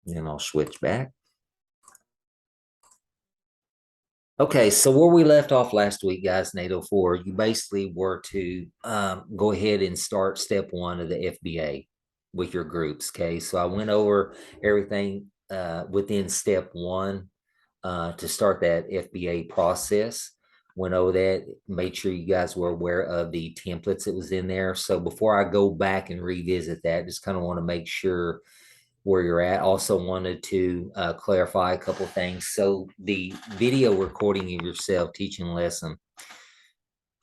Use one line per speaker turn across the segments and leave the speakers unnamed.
And I'll switch back. Okay, so where we left off last week, guys, in 804, you basically were to go ahead and start step one of the FBA with your groups. Okay, so I went over everything within step one to start that FBA process. Went over that, made sure you guys were aware of the templates that was in there. So before I go back and revisit that, just kind of want to make sure where you're at. Also wanted to clarify a couple of things. So the video recording of yourself teaching a lesson,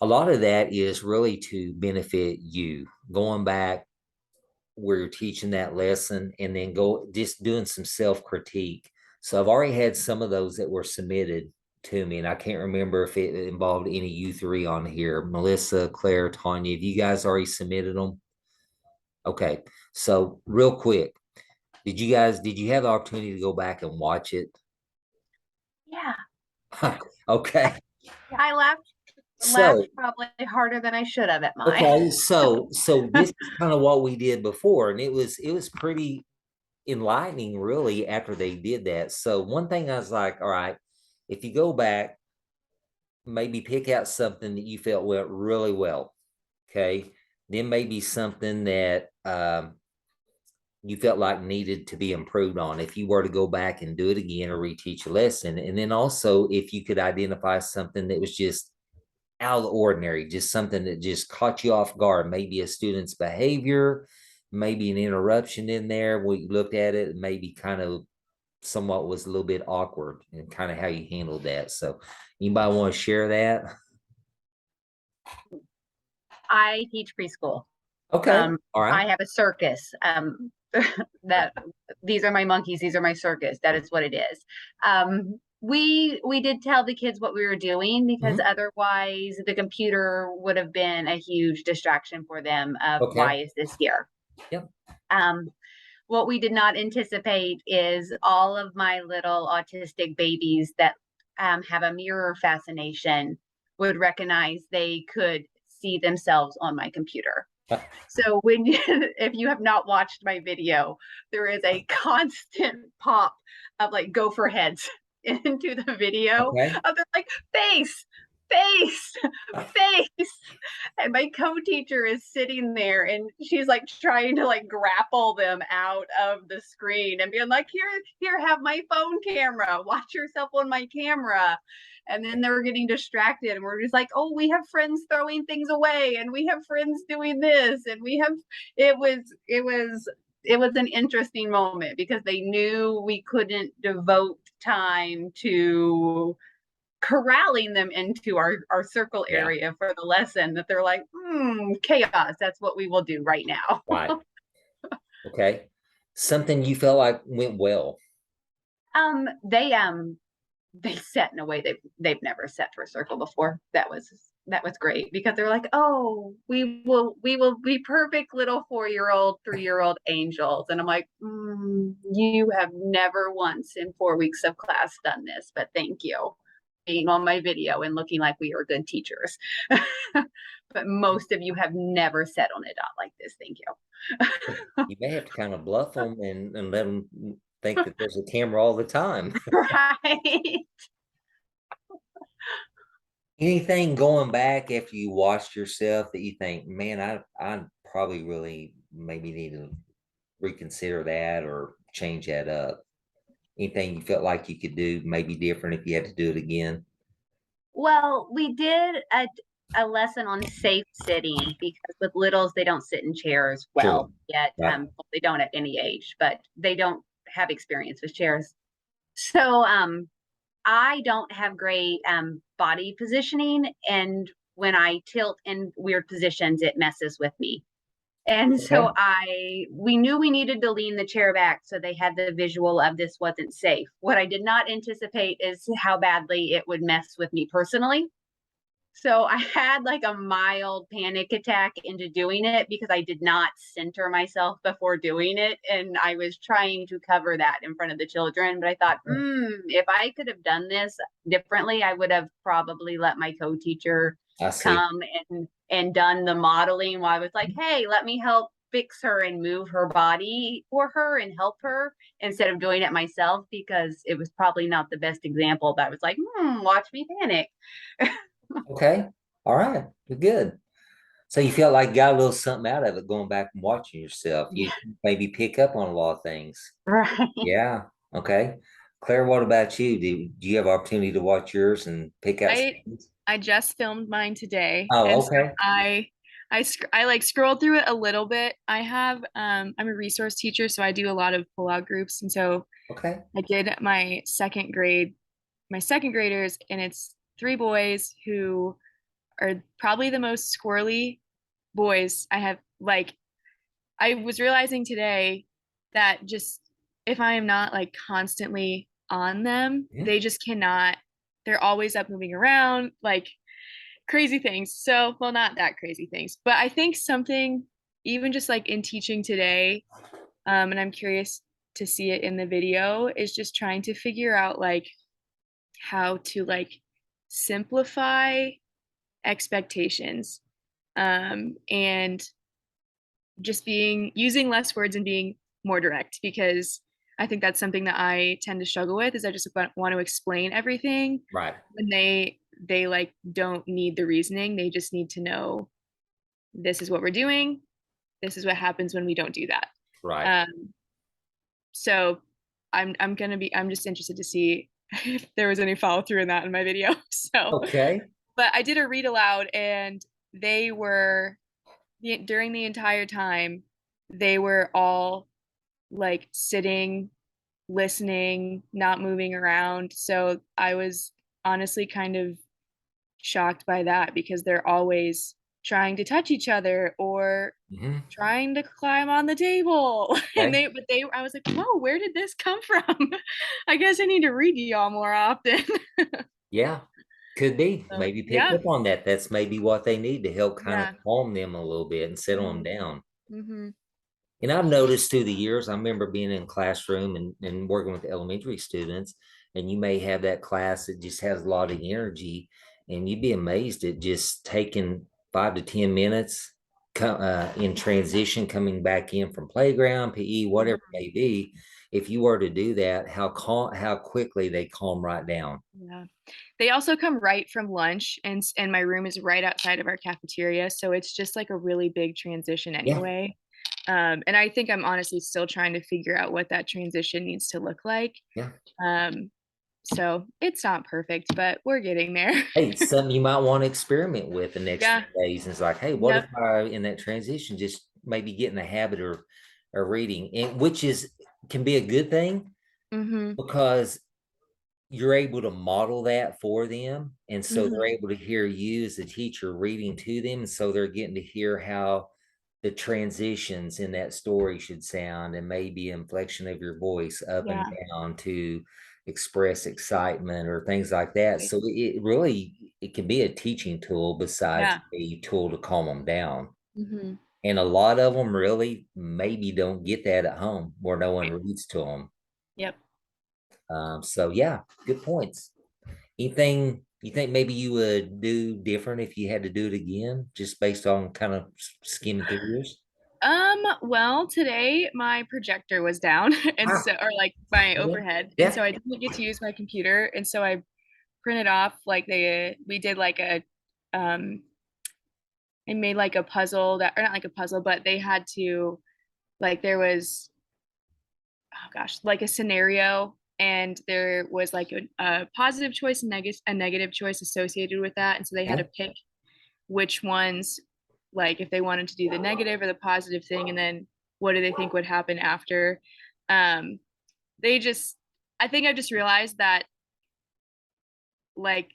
a lot of that is really to benefit you. Going back where you're teaching that lesson and then go just doing some self-critique. So I've already had some of those that were submitted to me, and I can't remember if it involved any you three on here. Melissa, Claire, Tanya, have you guys already submitted them? Okay. So real quick, did you have the opportunity to go back and watch it?
Yeah.
Okay.
I laughed
So,
probably harder than I should have at mine.
okay, so this is kind of what we did before, and it was pretty enlightening, really, after they did that. So one thing I was like, all right, if you go back, maybe pick out something that you felt went really well. Okay. Then maybe something that you felt like needed to be improved on if you were to go back and do it again or reteach a lesson. And then also if you could identify something that was just out of the ordinary, just something that just caught you off guard, maybe a student's behavior, maybe an interruption in there. We looked at it, maybe kind of somewhat was a little bit awkward and kind of how you handled that. So anybody want to share that?
I teach preschool.
Okay. All right.
I have a circus. That these are my monkeys, these are my circus. That is what it is. We did tell the kids what we were doing because
Mhm.
otherwise the computer would have been a huge distraction for them of
Okay.
why is this here.
Yep.
Um, what we did not anticipate is all of my little autistic babies that have a mirror fascination would recognize they could see themselves on my computer. So if you have not watched my video, there is a constant pop of like gopher heads into the video
Okay.
of them like face, face, face. And my co-teacher is sitting there and she's like trying to like grapple them out of the screen and being like, here, have my phone camera. Watch yourself on my camera. And then they're getting distracted and we're just like, oh, we have friends throwing things away and we have friends doing this and we have it was an interesting moment because they knew we couldn't devote time to corralling them into our circle
Yeah.
area for the lesson, that they're like, chaos, that's what we will do right now.
Right. Okay. Something you felt like went well.
um they um they set in a way they've never set for a circle before. That was great because they're like, oh, we will be perfect little 4-year-old 3-year-old angels. And I'm like, you have never once in 4 weeks of class done this, but thank you being on my video and looking like we are good teachers. But most of you have never sat on a dot like this. Thank you.
You may have to kind of bluff them and let them think that there's a camera all the time.
Right.
Anything going back after you watched yourself that you think, man, I probably really maybe need to reconsider that or change that up? Anything you felt like you could do maybe different if you had to do it again?
Well, we did a lesson on safe sitting because with littles they don't sit in chairs
Sure.
well yet.
Right.
They don't at any age, but they don't have experience with chairs. So I don't have great body positioning, and when I tilt in weird positions, it messes with me. And
Okay.
so we knew we needed to lean the chair back so they had the visual of this wasn't safe. What I did not anticipate is how badly it would mess with me personally. So I had like a mild panic attack into doing it because I did not center myself before doing it. And I was trying to cover that in front of the children. But I thought, if I could have done this differently, I would have probably let my co-teacher
I see.
come and done the modeling while I was like, hey, let me help fix her and move her body for her and help her instead of doing it myself because it was probably not the best example. But I was like, watch me panic.
Okay. All right. Good. So you felt like you got a little something out of it going back and watching yourself. You
Yeah.
maybe pick up on a lot of things.
Right.
Yeah. Okay. Claire, what about you? Do you have opportunity to watch yours and pick out some
I
things?
I just filmed mine today,
Oh,
and so
okay.
I like scrolled through it a little bit. I have I'm a resource teacher, so I do a lot of pull-out groups, and so
Okay.
I did my second graders, and it's three boys who are probably the most squirrely boys I have. Like, I was realizing today that just if I am not like constantly on them,
Yeah.
they just cannot, they're always up moving around, like crazy things. So, well, not that crazy things, but I think something, even just like in teaching today, and I'm curious to see it in the video, is just trying to figure out like how to like simplify expectations, and just being using less words and being more direct, because I think that's something that I tend to struggle with, is I just want to explain everything
Right.
when they like don't need the reasoning. They just need to know this is what we're doing. This is what happens when we don't do that.
Right.
Um, so I'm just interested to see if there was any follow through in that in my video. So,
Okay.
but I did a read aloud, and they were during the entire time they were all like sitting, listening, not moving around. So I was honestly kind of shocked by that, because they're always trying to touch each other or
Hmm.
trying to climb on the table. And
Okay.
they I was like, whoa, where did this come from? I guess I need to read to y'all more often.
Yeah. Could be.
So
Maybe pick
yeah.
up on that. That's maybe what they need to help kind of
Yeah.
calm them a little bit and settle them
Hmm.
down.
Hmm.
And I've noticed through the years, I remember being in a classroom and working with elementary students, and you may have that class that just has a lot of energy, and you'd be amazed at just taking 5 to 10 minutes in transition, coming back in from playground, PE, whatever it may be. If you were to do that, how quickly they calm right down.
Yeah. They also come right from lunch, and my room is right outside of our cafeteria, so it's just like a really big transition
Yeah,
anyway. And I think I'm honestly still trying to figure out what that transition needs to look like.
yeah.
Um, so it's not perfect, but we're getting there.
Hey, it's something you might want to experiment with the next few
Yeah.
days. And it's like, hey, what if
Yep.
I, in that transition, just maybe get in the habit of reading, and which is can be a good thing
Mm-hmm.
because you're able to model that for them. And so they're
Mm-hmm.
able to hear you as a teacher reading to them. And so they're getting to hear how the transitions in that story should sound, and maybe inflection of your voice up and
Yeah.
down to express excitement or things like that.
Right.
So it really it can be a teaching tool besides
Yeah.
a tool to calm them down.
Mm-hmm.
And a lot of them really maybe don't get that at home where no one
Right.
reads to them.
Yep.
So yeah, good points. Anything you think maybe you would do different if you had to do it again, just based on kind of skimming through yours?
Well, today my projector was down, and
Ah,
so, or like my
yeah,
overhead, and
yeah,
so I didn't get to use my computer, and so I printed off like we did like a um they made like a puzzle, that, or not like a puzzle, but they had to, like, there was, oh gosh, like a scenario, and there was like a positive choice and a negative choice associated with that, and so they had
yeah.
to pick which ones, like if they wanted to do the negative or the positive thing, and then what do they think would happen after. um they just, I think I just realized that, like,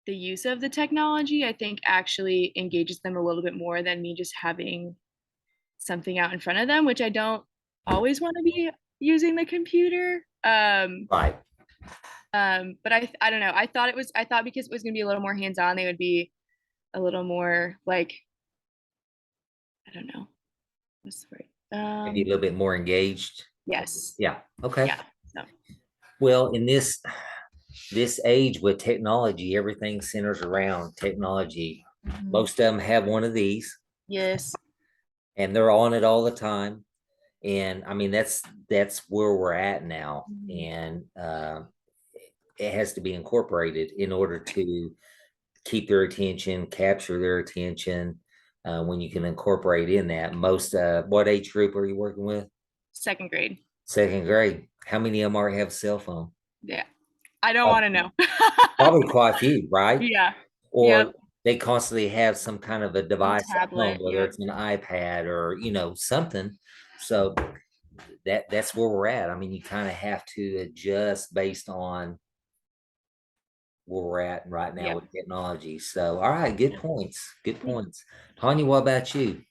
the use of the technology, I think, actually engages them a little bit more than me just having something out in front of them, which I don't always want to be using the computer.
Right.
But I don't know. I thought because it was gonna be a little more hands-on, they would be a little more like, I don't know, what's the word?
Maybe a little bit more engaged.
Yes.
Yeah. Okay.
Yeah. So.
Well, in this age with technology, everything centers around technology.
Mhm.
Most of them have one of these,
Yes.
and they're on it all the time. And I mean, that's where we're at now.
Mhm.
And it has to be incorporated in order to keep their attention, capture their attention. When you can incorporate in that, most what age group are you working with?
Second grade.
Second grade. How many of them already have a cell phone?
Yeah. I don't want to
Probably
know.
probably quite a few, right?
Yeah. Yep.
Or they constantly have some kind of a
A
device at home,
tablet.
whether
Yep.
it's an iPad or something. So that's where we're at. I mean, you kind of have to adjust based on where we're at right now
Yep.
with technology. So, all right, good points. Good points. Tanya, what about you?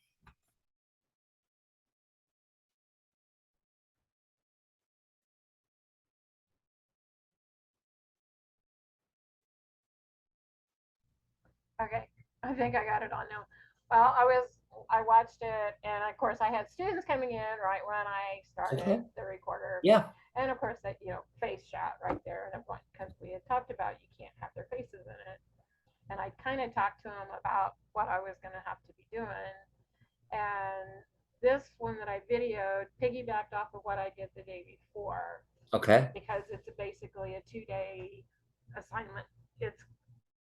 Okay, I think I got it on now. Well, I watched it, and of course, I had students coming in right when I
Okay.
started the recorder,
Yeah.
and of course, that face shot right there, and I'm because we had talked about you can't have their faces in it, and I kind of talked to them about what I was going to have to be doing, and this one that I videoed piggybacked off of what I did the day before
Okay.
because it's basically a 2 day assignment. It's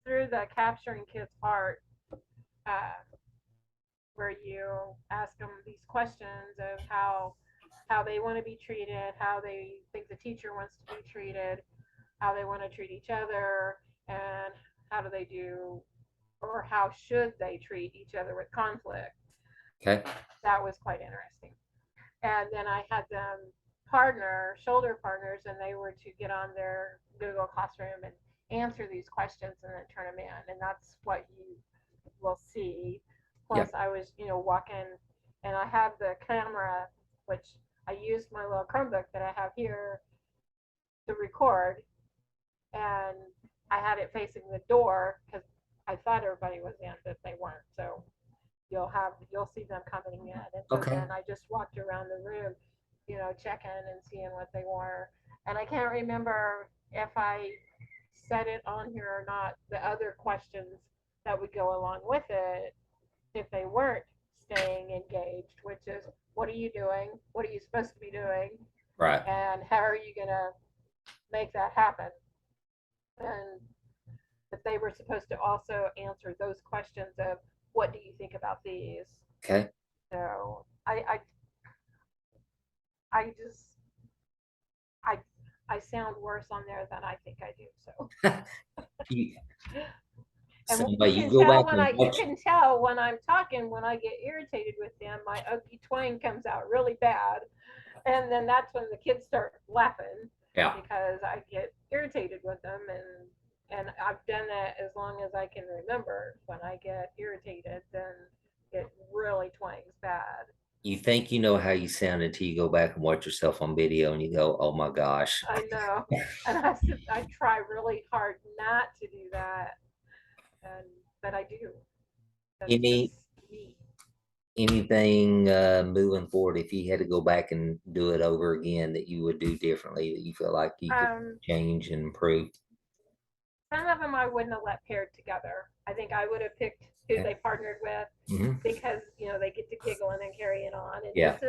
through the capturing kids part uh, where you ask them these questions of how they want to be treated, how they think the teacher wants to be treated, how they want to treat each other, and how do they do or how should they treat each other with conflict.
Okay.
That was quite interesting. And then I had them shoulder partners, and they were to get on their Google Classroom and answer these questions and then turn them in. And that's what you will see.
Yeah.
Plus, I was, walking, and I have the camera, which I used my little Chromebook that I have here to record, and I had it facing the door because I thought everybody was in, but they weren't. So you'll see them coming in, and so
Okay.
then I just walked around the room, checking and seeing what they were. And I can't remember if I said it on here or not. The other questions that would go along with it if they weren't staying engaged, which is what are you doing? What are you supposed to be doing?
Right.
And how are you gonna make that happen? And that they were supposed to also answer those questions of what do you think about these?
Okay.
So I just I I sound worse on there than I think I do. So
You,
and
somebody, you go back and
you
watch.
can tell when I'm talking when I get irritated with them, my ugly twang comes out really bad, and then that's when the kids start laughing
Yeah.
because I get irritated with them and I've done that as long as I can remember. When I get irritated, then it really twangs bad.
You think you know how you sound until you go back and watch yourself on video and you go, oh my gosh.
I know, and I try really hard not to do that, and but I do. That's
Any
just me.
anything moving forward, if you had to go back and do it over again, that you would do differently, that you feel like you could
Um,
change and improve?
some of them I wouldn't have let paired together. I think I would have picked who
Okay.
they partnered with
Hmm.
because they get to giggle and then carry it on. And
Yeah.
this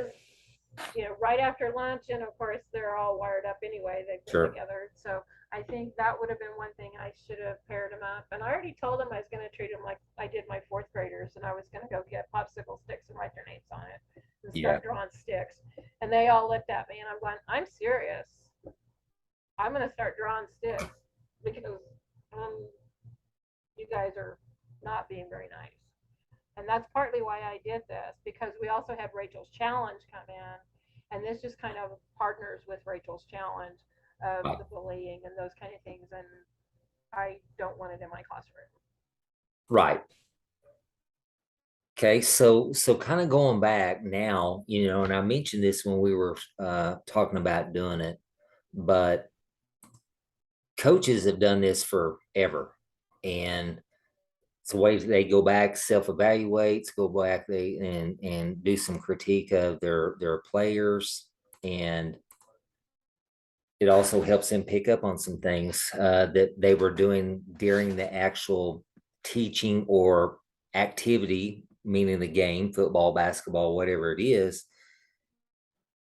is right after lunch, and of course they're all wired up anyway. They've been
Sure.
together, so I think that would have been one thing I should have paired them up. And I already told them I was going to treat them like I did my fourth graders, and I was going to go get popsicle sticks and write their names on it and
Yeah.
start drawing sticks. And they all looked at me, and I'm going, I'm serious. I'm going to start drawing sticks because um, you guys are not being very nice. And that's partly why I did this because we also had Rachel's challenge come in, and this just kind of partners with Rachel's challenge of the bullying and those kind of things, and I don't want it in my classroom.
Right. Okay, so kind of going back now, and I mentioned this when we were talking about doing it, but coaches have done this forever. And it's a way they go back, self-evaluate, go back they and do some critique of their players. And it also helps them pick up on some things that they were doing during the actual teaching or activity meaning the game, football, basketball, whatever it is.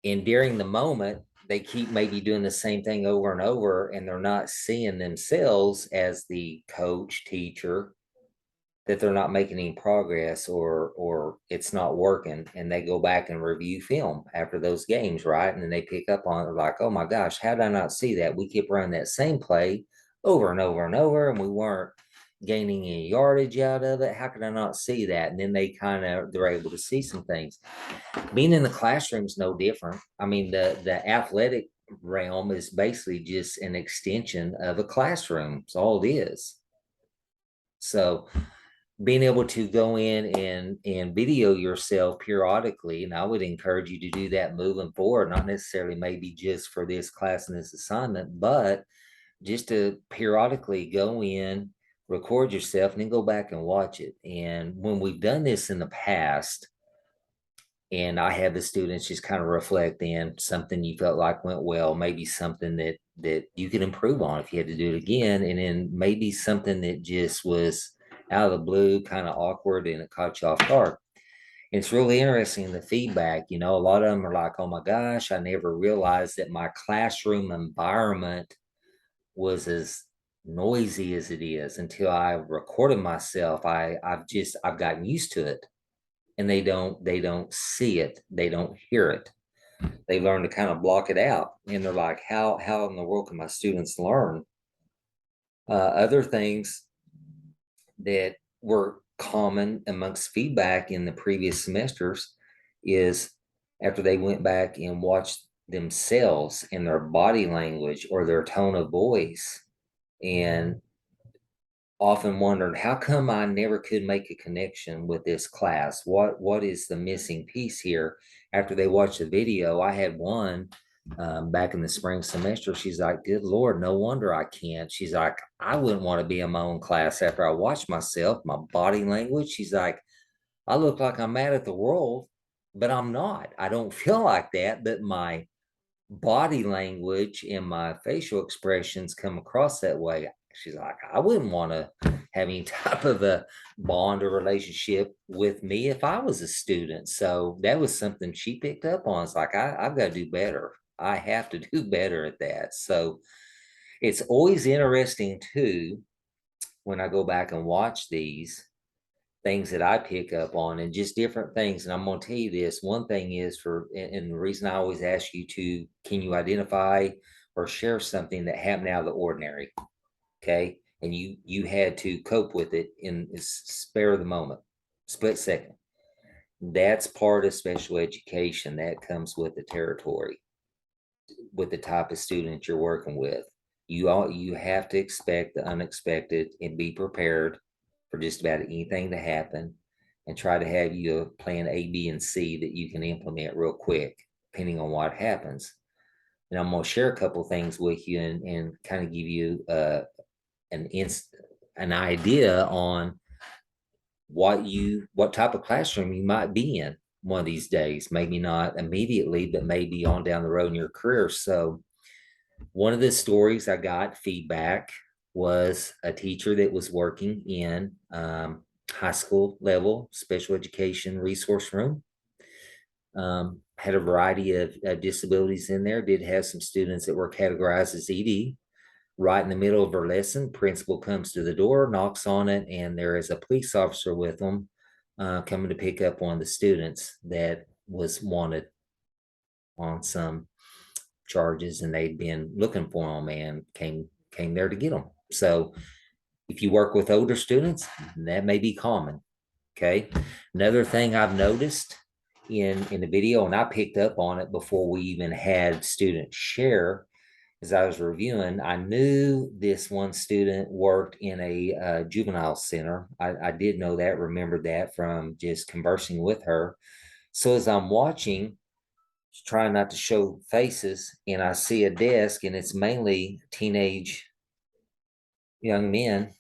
And during the moment, they keep maybe doing the same thing over and over, and they're not seeing themselves as the coach, teacher, that they're not making any progress, or it's not working, and they go back and review film after those games, right? And then they pick up on it like, oh my gosh, how did I not see that? We kept running that same play over and over and over, and we weren't gaining any yardage out of it. How could I not see that? And then they're able to see some things. Being in the classroom is no different. I mean, the athletic realm is basically just an extension of a classroom. It's all it is. So being able to go in and video yourself periodically, and I would encourage you to do that moving forward, not necessarily maybe just for this class and this assignment, but just to periodically go in, record yourself, and then go back and watch it. And when we've done this in the past, and I had the students just kind of reflect in something you felt like went well, maybe something that you could improve on if you had to do it again, and then maybe something that just was out of the blue, kind of awkward, and it caught you off guard. It's really interesting, the feedback. A lot of them are like, oh my gosh, I never realized that my classroom environment was as noisy as it is until I recorded myself. I've gotten used to it, and they don't see it, they don't hear it. They learn to kind of block it out, and they're like, how in the world can my students learn? Other things that were common amongst feedback in the previous semesters is after they went back and watched themselves and their body language or their tone of voice, and often wondered, how come I never could make a connection with this class? What is the missing piece here? After they watched the video, I had one back in the spring semester. She's like, good Lord, no wonder I can't. She's like, I wouldn't want to be in my own class after I watched myself, my body language. She's like, I look like I'm mad at the world, but I'm not. I don't feel like that, but my body language and my facial expressions come across that way. She's like, I wouldn't want to have any type of a bond or relationship with me if I was a student. So that was something she picked up on. It's like, I've got to do better. I have to do better at that. So it's always interesting too, when I go back and watch these things that I pick up on, and just different things. And I'm going to tell you this one thing is and the reason I always ask you to, can you identify or share something that happened out of the ordinary? Okay. And you had to cope with it in spare of the moment, split second. That's part of special education. That comes with the territory, with the type of student you're working with. You have to expect the unexpected and be prepared for just about anything to happen, and try to have you a plan A, B, and C that you can implement real quick, depending on what happens. And I'm going to share a couple things with you, and kind of give you an idea on what type of classroom you might be in one of these days. Maybe not immediately, but maybe on down the road in your career. So one of the stories I got feedback was a teacher that was working in high school level special education resource room. Had a variety of disabilities in there, did have some students that were categorized as ED. Right in the middle of her lesson, principal comes to the door, knocks on it, and there is a police officer with them coming to pick up one of the students that was wanted on some charges, and they'd been looking for them and came there to get them. So if you work with older students, that may be common. Okay. Another thing I've noticed in the video, and I picked up on it before we even had students share, as I was reviewing, I knew this one student worked in a juvenile center. I did know that, remembered that from just conversing with her. So as I'm watching, trying not to show faces, and I see a desk, and it's mainly teenage young men.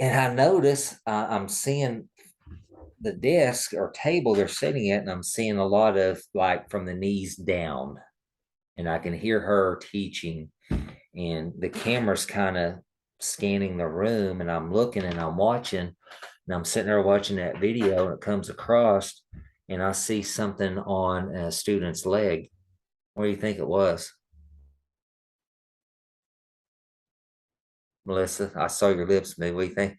And I notice I'm seeing the desk or table they're sitting at, and I'm seeing a lot of like from the knees down. And I can hear her teaching, and the camera's kind of scanning the room, and I'm looking and I'm watching, And I'm sitting there watching that video and it comes across and I see something on a student's leg. What do you think it was? Melissa, I saw your lips move. What do you think?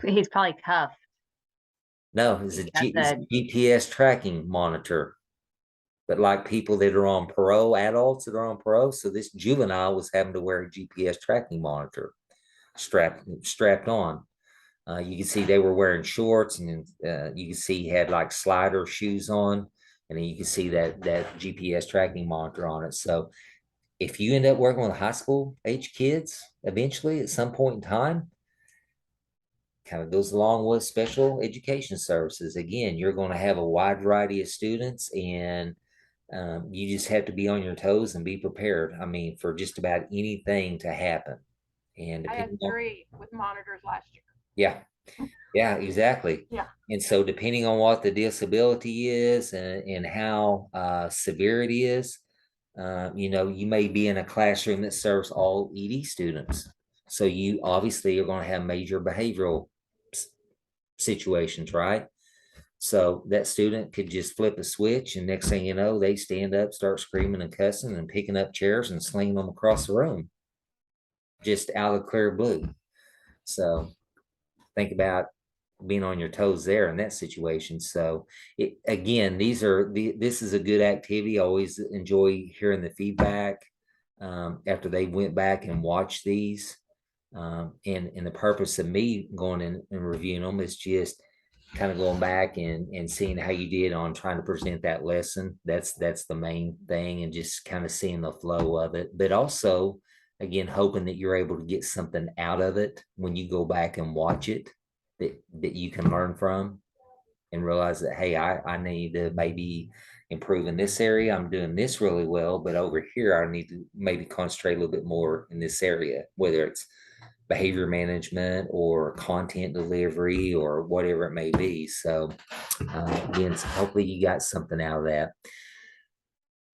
He's probably tough.
No, it's
He's got
it's GPS tracking monitor. But like people that are on parole, adults that are on parole, so this juvenile was having to wear a GPS tracking monitor strapped on. You can see they were wearing shorts, and you can see he had like slider shoes on, and then you can see that GPS tracking monitor on it. So if you end up working with high school age kids, eventually at some point in time, kind of goes along with special education services. Again, you're going to have a wide variety of students, and you just have to be on your toes and be prepared. I mean, for just about anything to happen. And
I had
depending on,
3 with monitors last year.
yeah, yeah, exactly.
Yeah.
And so depending on what the disability is and how severe it is, you know, you may be in a classroom that serves all ED students. So you obviously are going to have major behavioral situations, right? So that student could just flip a switch, and next thing you know, they stand up, start screaming and cussing and picking up chairs and slinging them across the room, just out of the clear blue. So think about being on your toes there in that situation. So again, this is a good activity. I always enjoy hearing the feedback after they went back and watched these. And the purpose of me going in and reviewing them is just kind of going back and seeing how you did on trying to present that lesson. That's the main thing, and just kind of seeing the flow of it. But also, again, hoping that you're able to get something out of it when you go back and watch it that you can learn from and realize that, hey, I need to maybe improve in this area. I'm doing this really well, but over here I need to maybe concentrate a little bit more in this area, whether it's behavior management or content delivery or whatever it may be. So again, so hopefully you got something out of that.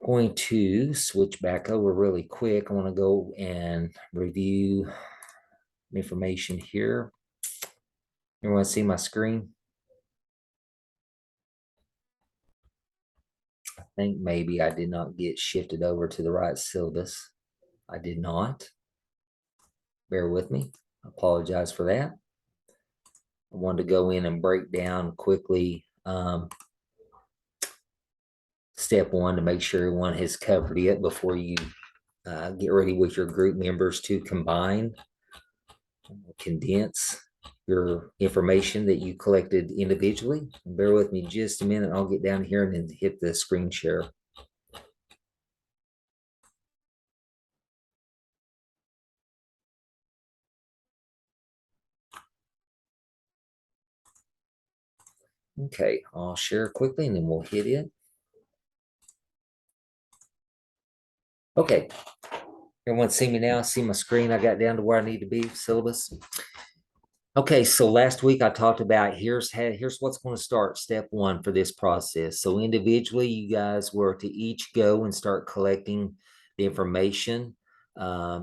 Going to switch back over really quick. I want to go and review information here. Everyone see my screen? I think maybe I did not get shifted over to the right syllabus. I did not. Bear with me. I apologize for that. I wanted to go in and break down quickly step one to make sure everyone has covered it before you get ready with your group members to combine, condense your information that you collected individually. Bear with me just a minute. I'll get down here and then hit the screen share. Okay, I'll share quickly and then we'll hit it. Okay, everyone see me now? See my screen? I got down to where I need to be, syllabus. Okay, so last week I talked about here's what's going to start step one for this process. So individually, you guys were to each go and start collecting the information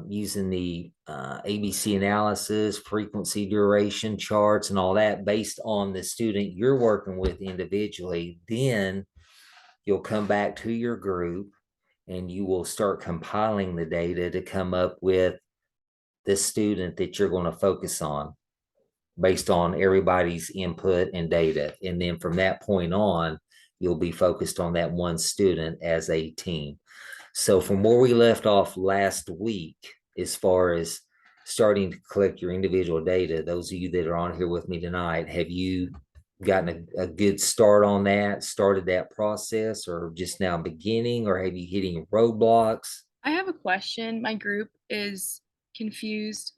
using the ABC analysis, frequency, duration charts, and all that based on the student you're working with individually. Then you'll come back to your group and you will start compiling the data to come up with the student that you're going to focus on based on everybody's input and data. And then from that point on, you'll be focused on that one student as a team. So from where we left off last week, as far as starting to collect your individual data, those of you that are on here with me tonight, have you gotten a good start on that, started that process, or just now beginning, or have you hitting roadblocks?
I have a question. My group is confused.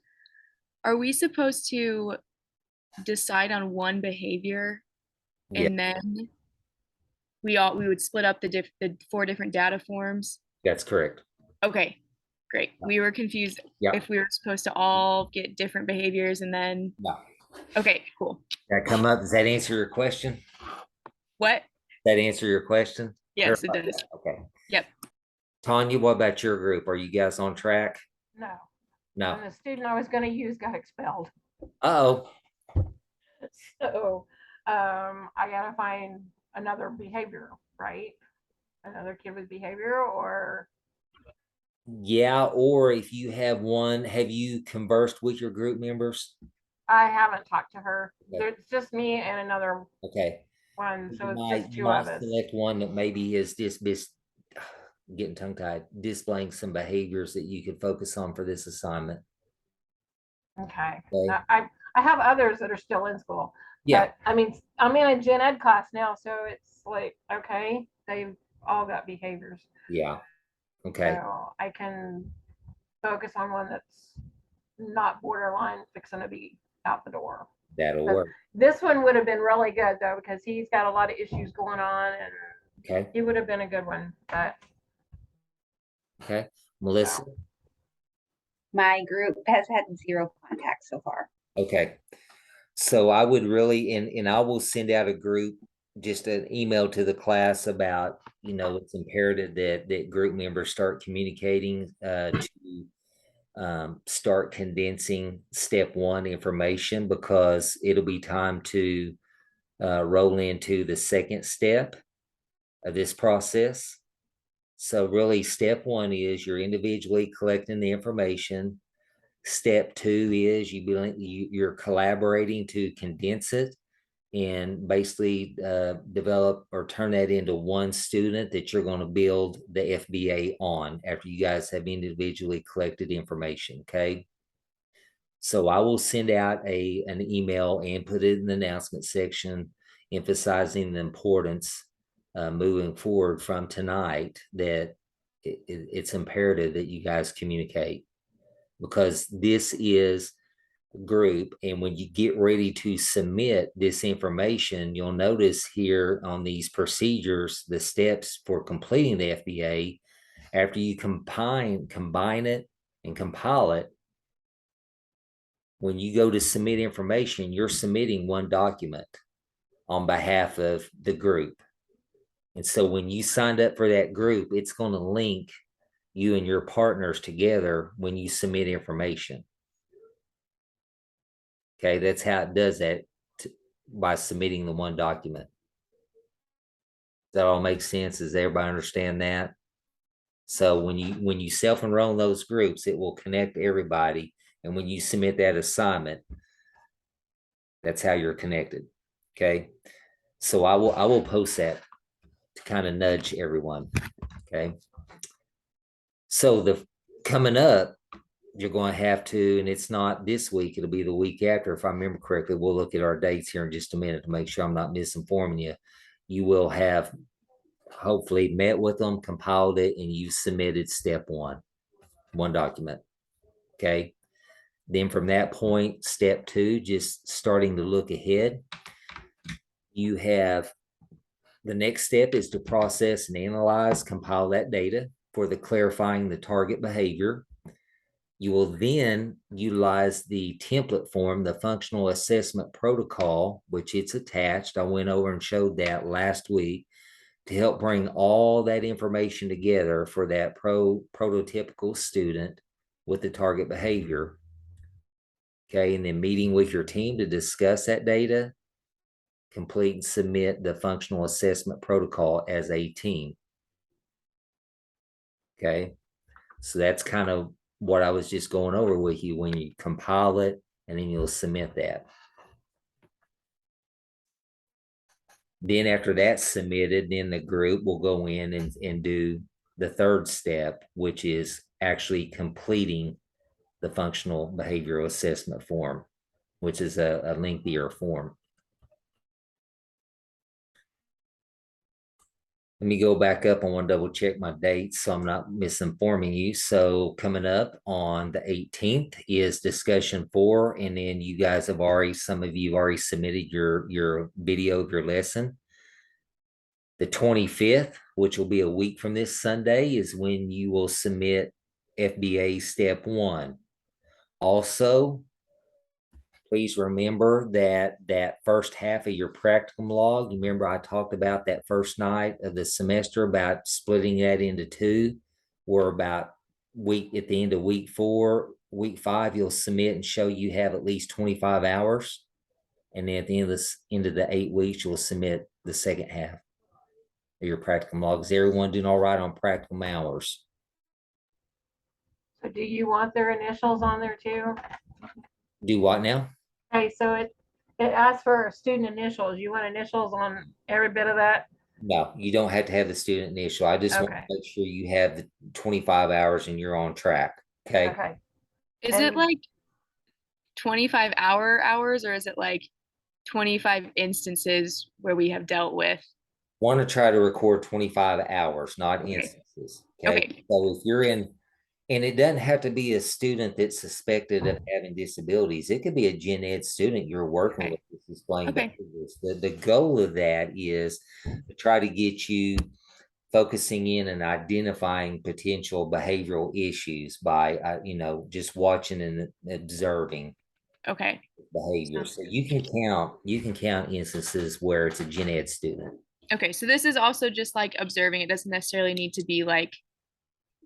Are we supposed to decide on one behavior
Yeah,
and then we would split up the 4 different data forms?
that's correct.
Okay, great. We were confused
Yeah.
if we were supposed to all get different behaviors and then.
No.
Okay, cool.
That come up? Does that answer your question?
What?
That answer your question?
Yes, it does.
Okay.
Yep.
Tanya, what about your group? Are you guys on track?
No.
No.
And the student I was going to use got expelled.
Uh-oh.
So, I gotta find another behavior, right? Another kid with behavior, or
Yeah, or if you have one, have you conversed with your group members?
I haven't talked to her.
Okay.
There's just me and another
Okay.
one, so it's just
You
two of
might
us.
select one that maybe is getting tongue tied, displaying some behaviors that you could focus on for this assignment.
Okay.
Okay.
I have others that are still in school,
Yeah,
but I mean, I'm in a gen ed class now, so it's like, okay, they've all got behaviors.
yeah. Okay,
So I can focus on one that's not borderline fixing to be out the door.
that'll
But
work.
this one would have been really good though, because he's got a lot of issues going on and
Okay,
he would have been a good one. But
okay. Melissa,
so,
My group has had 0 contact so far.
okay. So I would really, and I will send out a group, just an email to the class about, it's imperative that group members start communicating to start condensing step one information, because it'll be time to roll into the second step of this process. So really, step one is you're individually collecting the information. Step two is you're collaborating to condense it and basically develop or turn that into one student that you're going to build the FBA on after you guys have individually collected information. Okay. So I will send out an email and put it in the announcement section, emphasizing the importance moving forward from tonight that it's imperative that you guys communicate, because this is group. And when you get ready to submit this information, you'll notice here on these procedures, the steps for completing the FBA, after you combine it and compile it, when you go to submit information, you're submitting one document on behalf of the group. And so when you signed up for that group, it's going to link you and your partners together when you submit information. Okay, that's how it does that, by submitting the one document. Does that all make sense? Does everybody understand that? So when you self-enroll in those groups, it will connect everybody. And when you submit that assignment, that's how you're connected. Okay. So I will post that to kind of nudge everyone. Okay. So the coming up, you're going to have to, and it's not this week, it'll be the week after, if I remember correctly. We'll look at our dates here in just a minute to make sure I'm not misinforming you. You will have hopefully met with them, compiled it, and you submitted step one document. Okay. Then from that point, step two, just starting to look ahead. You have the next step is to process and analyze, compile that data for the clarifying the target behavior. You will then utilize the template form, the functional assessment protocol, which it's attached. I went over and showed that last week, to help bring all that information together for that prototypical student with the target behavior. Okay, and then meeting with your team to discuss that data, complete and submit the functional assessment protocol as a team. Okay, so that's kind of what I was just going over with you when you compile it, and then you'll submit that. Then after that's submitted, then the group will go in and do the third step, which is actually completing the functional behavioral assessment form, which is a lengthier form. Let me go back up. I want to double check my dates so I'm not misinforming you. So coming up on the 18th is discussion 4. And then you guys have already, some of you already submitted your video of your lesson. The 25th, which will be a week from this Sunday, is when you will submit FBA step 1. Also, please remember that first half of your practicum log, you remember I talked about that first night of the semester about splitting that into 2, where about at the end of week 4, week 5, you'll submit and show you have at least 25 hours And then at the end of the 8 weeks, you'll submit the second half of your practicum log. Is everyone doing all right on practicum hours?
So do you want their initials on there too?
Do what now?
Okay, so it asks for student initials. You want initials on every bit of that?
No, you don't have to have the student initial. I just want to
Okay.
make sure you have the 25 hours and you're on track. Okay.
Okay.
Is it
And-
like 25 hours or is it like 25 instances where we have dealt with?
Want to try to record 25 hours, not
Okay.
instances. Okay.
Okay.
So if you're in, and it doesn't have to be a student that's suspected of having disabilities. It could be a gen ed student you're working
Okay.
with that's displaying
Okay.
behaviors. The goal of that is to try to get you focusing in and identifying potential behavioral issues by, just watching and observing
Okay.
behavior. So you can count instances where it's a gen ed student.
Okay. So this is also just like observing. It doesn't necessarily need to be like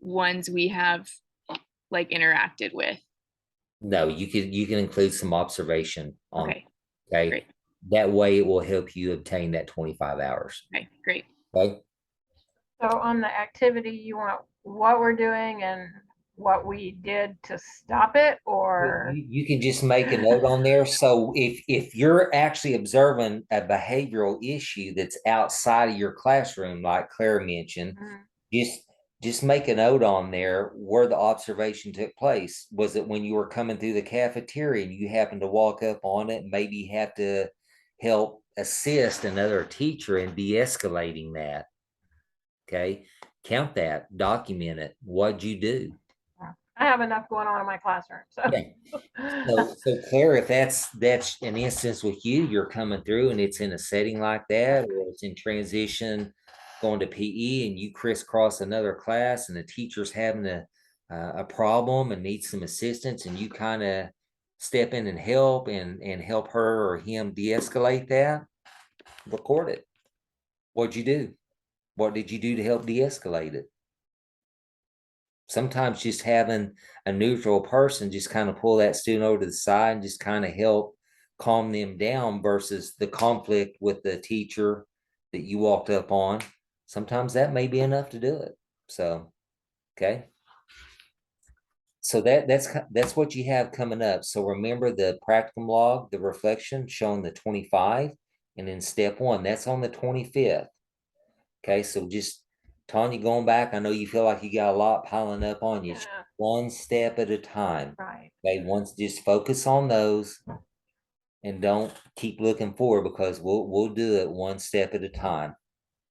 ones we have like interacted with.
No, you can include some observation on.
Okay.
Okay.
Great.
That way it will help you obtain that 25 hours.
Okay. Great.
Okay.
So on the activity, you want what we're doing and what we did to stop it, or?
You can just make a note on there. So if you're actually observing a behavioral issue that's outside of your classroom, like Claire mentioned,
Mhm.
just make a note on there where the observation took place. Was it when you were coming through the cafeteria and you happened to walk up on it, maybe have to help assist another teacher in de-escalating that? Okay, count that, document it. What'd you do?
I have enough going on in my classroom, so.
Yeah. So Claire, if that's an instance with you, you're coming through and it's in a setting like that, or it's in transition, going to PE, and you crisscross another class, and the teacher's having a problem and needs some assistance, and you kind of step in and help and help her or him de-escalate that. Record it. What'd you do? What did you do to help de-escalate it? Sometimes just having a neutral person just kind of pull that student over to the side and just kind of help calm them down versus the conflict with the teacher that you walked up on. Sometimes that may be enough to do it. So, okay. So that's what you have coming up. So remember the practicum log, the reflection showing the 25, and then step 1, that's on the 25th. Okay, so just Tanya, going back, I know you feel like you got a lot piling up on you.
Yeah.
One step at a time.
Right.
Okay, once just focus on those and don't keep looking forward, because we'll do it one step at a time.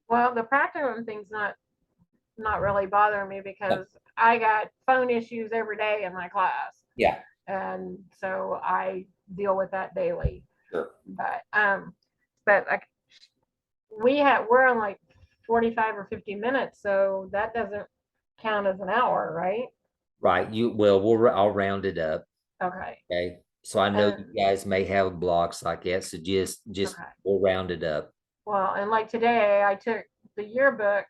Well, the practicum thing's not really bothering me because I got phone issues every day in my class.
Yeah,
And so I deal with that daily.
sure.
But like we're on like 45 or 50 minutes, so that doesn't count as an hour, right?
Right. I'll round it up.
Okay.
Okay. So I know you guys may have blocks like that. So just
Okay.
we'll round it up.
Well, and like today I took the yearbook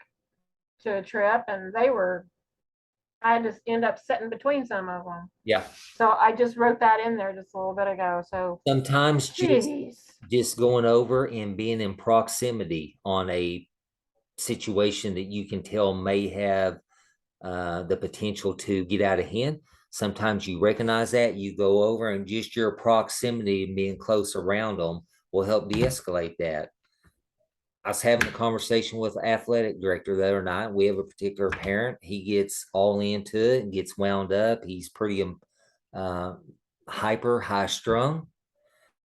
to a trip and I just end up sitting between some of them.
Yeah.
So I just wrote that in there just a little bit ago. So
Sometimes
geez.
just going over and being in proximity on a situation that you can tell may have the potential to get out of hand. Sometimes you recognize that, you go over, and just your proximity and being close around them will help de-escalate that. I was having a conversation with the athletic director the other night. We have a particular parent. He gets all into it and gets wound up. He's pretty hyper high strung.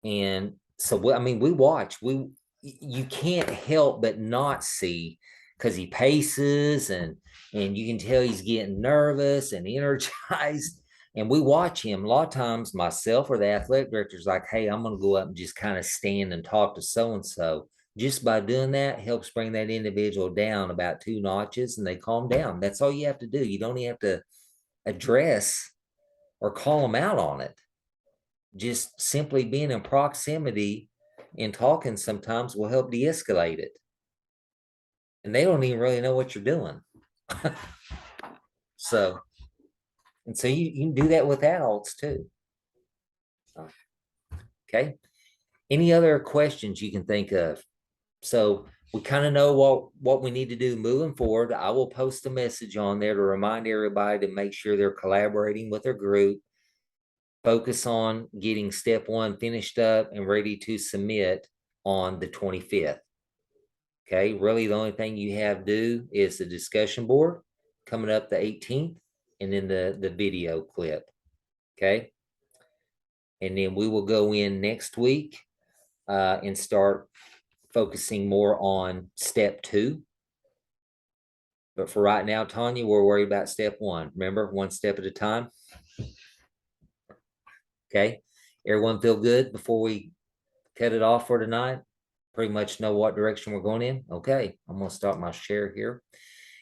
And so, we watch. You can't help but not see, because he paces and you can tell he's getting nervous and energized. And we watch him. A lot of times, myself or the athletic director's like, "Hey, I'm going to go up and just kind of stand and talk to so and so." Just by doing that helps bring that individual down about 2 notches, and they calm down. That's all you have to do. You don't even have to address or call them out on it. Just simply being in proximity and talking sometimes will help de-escalate it. And they don't even really know what you're doing. So you can do that with adults too. Okay. Any other questions you can think of? So we kind of know what we need to do moving forward. I will post a message on there to remind everybody to make sure they're collaborating with their group. Focus on getting step one finished up and ready to submit on the 25th. Okay, really the only thing you have to do is the discussion board coming up the 18th and then the video clip. Okay. And then we will go in next week and start focusing more on step two. But for right now, Tanya, we're worried about step one. Remember, one step at a time. Okay. Everyone feel good before we cut it off for tonight? Pretty much know what direction we're going in. Okay. I'm going to start my share here.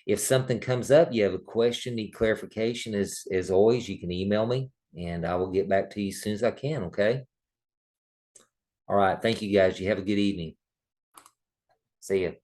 If something comes up, you have a question, need clarification, as always, you can email me and I will get back to you as soon as I can. Okay. All right. Thank you guys. You have a good evening. See you.